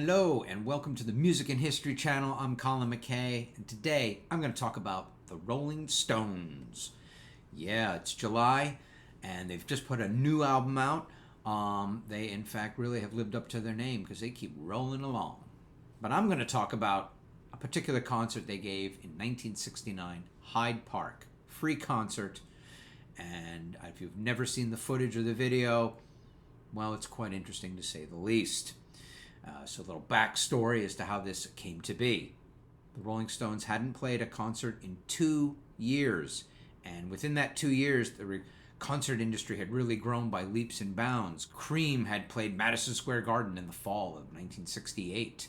Hello and welcome to the Music and History channel. I'm Colin McKay, and today I'm going to talk about the Rolling Stones. Yeah, it's July and they've just put a new album out. They in fact really have lived up to their name because they keep rolling along. But I'm going to talk about a particular concert they gave in 1969, Hyde Park. Free concert. And if you've never seen the footage or the video, well, it's quite interesting to say the least. So a little backstory as to how this came to be. The Rolling Stones hadn't played a concert in 2 years. And within that 2 years, the concert industry had really grown by leaps and bounds. Cream had played Madison Square Garden in the fall of 1968.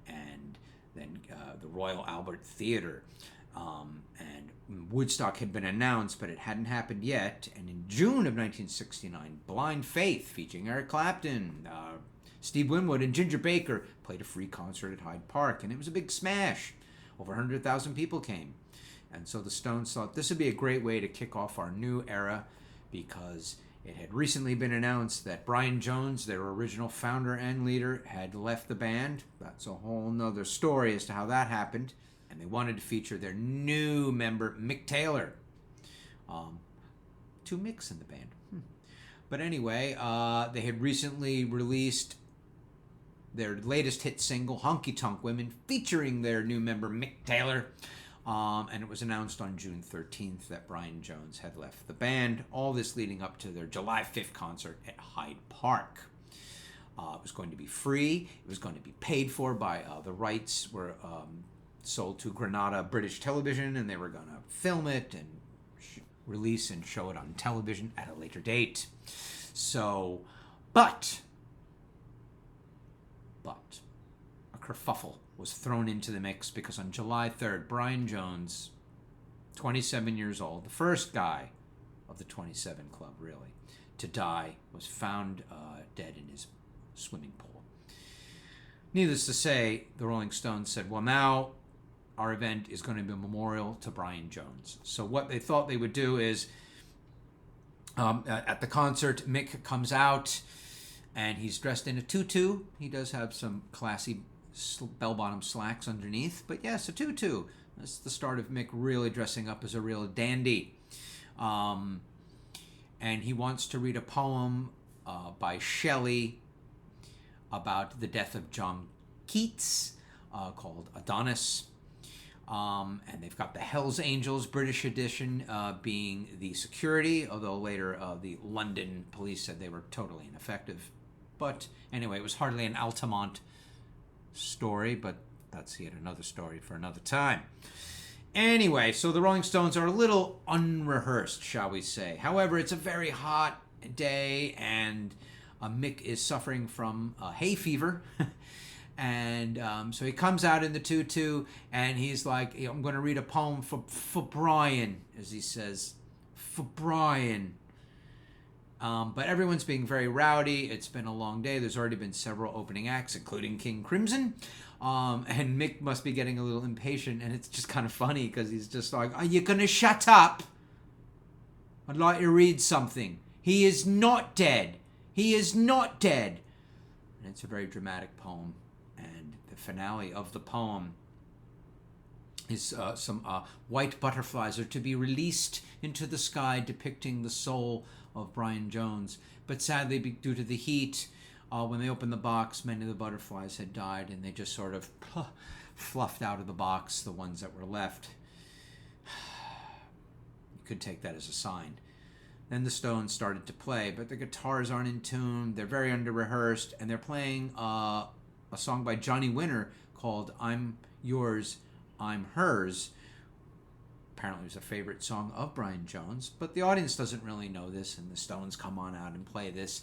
And then the Royal Albert Theater. And Woodstock had been announced, but it hadn't happened yet. And in June of 1969, Blind Faith, featuring Eric Clapton, Steve Winwood, and Ginger Baker, played a free concert at Hyde Park, and it was a big smash. Over 100,000 people came. And so the Stones thought this would be a great way to kick off our new era, because it had recently been announced that Brian Jones, their original founder and leader, had left the band. That's a whole nother story as to how that happened. And they wanted to feature their new member, Mick Taylor. Two Micks in the band. But anyway, they had recently released their latest hit single, Honky Tonk Women, featuring their new member, Mick Taylor. And it was announced on June 13th that Brian Jones had left the band. All this leading up to their July 5th concert at Hyde Park. It was going to be free. It was going to be paid for by the rights were sold to Granada British Television, and they were going to film it and release and show it on television at a later date. So, but a kerfuffle was thrown into the mix, because on July 3rd, Brian Jones, 27 years old, the first guy of the 27 Club, really, to die, was found dead in his swimming pool. Needless to say, the Rolling Stones said, well, now our event is going to be a memorial to Brian Jones. So what they thought they would do is, at the concert, Mick comes out, and he's dressed in a tutu. He does have some classy bell-bottom slacks underneath, but yes, a tutu. That's the start of Mick really dressing up as a real dandy. And he wants to read a poem by Shelley about the death of John Keats, called Adonis. And they've got the Hells Angels British edition being the security, although later the London police said they were totally ineffective. But anyway, it was hardly an Altamont story, but that's yet another story for another time. Anyway, so the Rolling Stones are a little unrehearsed, shall we say. However, it's a very hot day, and Mick is suffering from hay fever. And so he comes out in the tutu, and he's like, I'm going to read a poem for Brian, as he says, for Brian. But everyone's being very rowdy. It's been a long day. There's already been several opening acts, including King Crimson. And Mick must be getting a little impatient, and it's just kind of funny because he's just like, are you going to shut up? I'd like to read something. He is not dead. He is not dead. And it's a very dramatic poem. And the finale of the poem is some white butterflies are to be released into the sky, depicting the soul of Brian Jones. But sadly, due to the heat, when they opened the box, many of the butterflies had died, and they just sort of fluffed out of the box, the ones that were left. You could take that as a sign. Then the Stones started to play, but the guitars aren't in tune. They're very under-rehearsed, and they're playing a song by Johnny Winter called I'm Yours, I'm Hers. Apparently it was a favorite song of Brian Jones, but the audience doesn't really know this, and the Stones come on out and play this.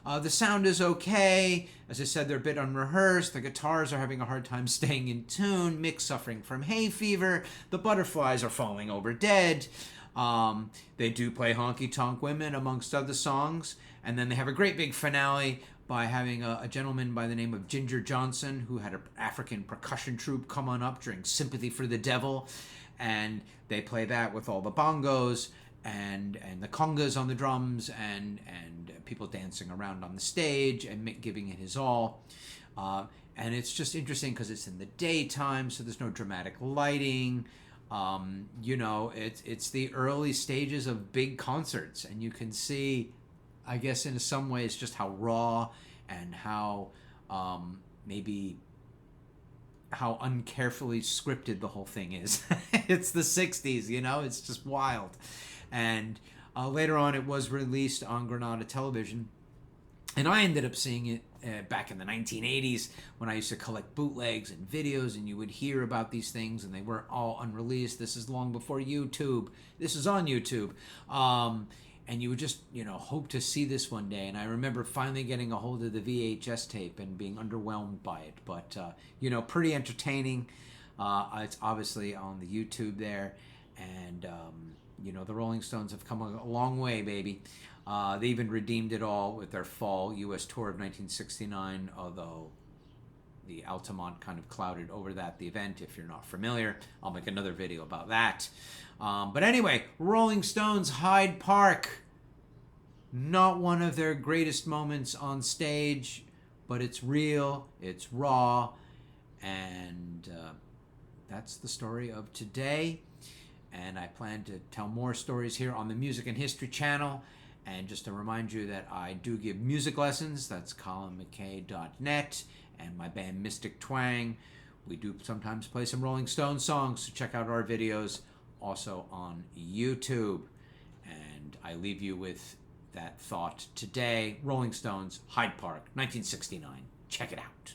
The sound is okay. As I said, they're a bit unrehearsed. The guitars are having a hard time staying in tune. Mick's suffering from hay fever. The butterflies are falling over dead. They do play Honky Tonk Women amongst other songs, and then they have a great big finale by having a gentleman by the name of Ginger Johnson, who had an African percussion troupe, come on up during Sympathy for the Devil, and they play that with all the bongos and the congas on the drums and people dancing around on the stage and Mick giving it his all. And it's just interesting because it's in the daytime, so there's no dramatic lighting. It's the early stages of big concerts, and you can see, I guess, in some ways, just how raw and how maybe how uncarefully scripted the whole thing is. It's the 60s, it's just wild. And later on, it was released on Granada Television. And I ended up seeing it back in the 1980s when I used to collect bootlegs and videos, and you would hear about these things, and they weren't all unreleased. This is long before YouTube. This is on YouTube. And you would just, hope to see this one day. And I remember finally getting a hold of the VHS tape and being underwhelmed by it. But, pretty entertaining. It's obviously on the YouTube there. And, the Rolling Stones have come a long way, baby. They even redeemed it all with their fall U.S. tour of 1969, although the Altamont kind of clouded over the event. If you're not familiar, I'll make another video about that. But anyway, Rolling Stones, Hyde Park. Not one of their greatest moments on stage, but it's real, it's raw, and that's the story of today. And I plan to tell more stories here on the Music and History channel. And just to remind you that I do give music lessons. That's ColinMcKay.net and my band Mystic Twang. We do sometimes play some Rolling Stones songs, so check out our videos also on YouTube. And I leave you with that thought today. Rolling Stones, Hyde Park, 1969. Check it out.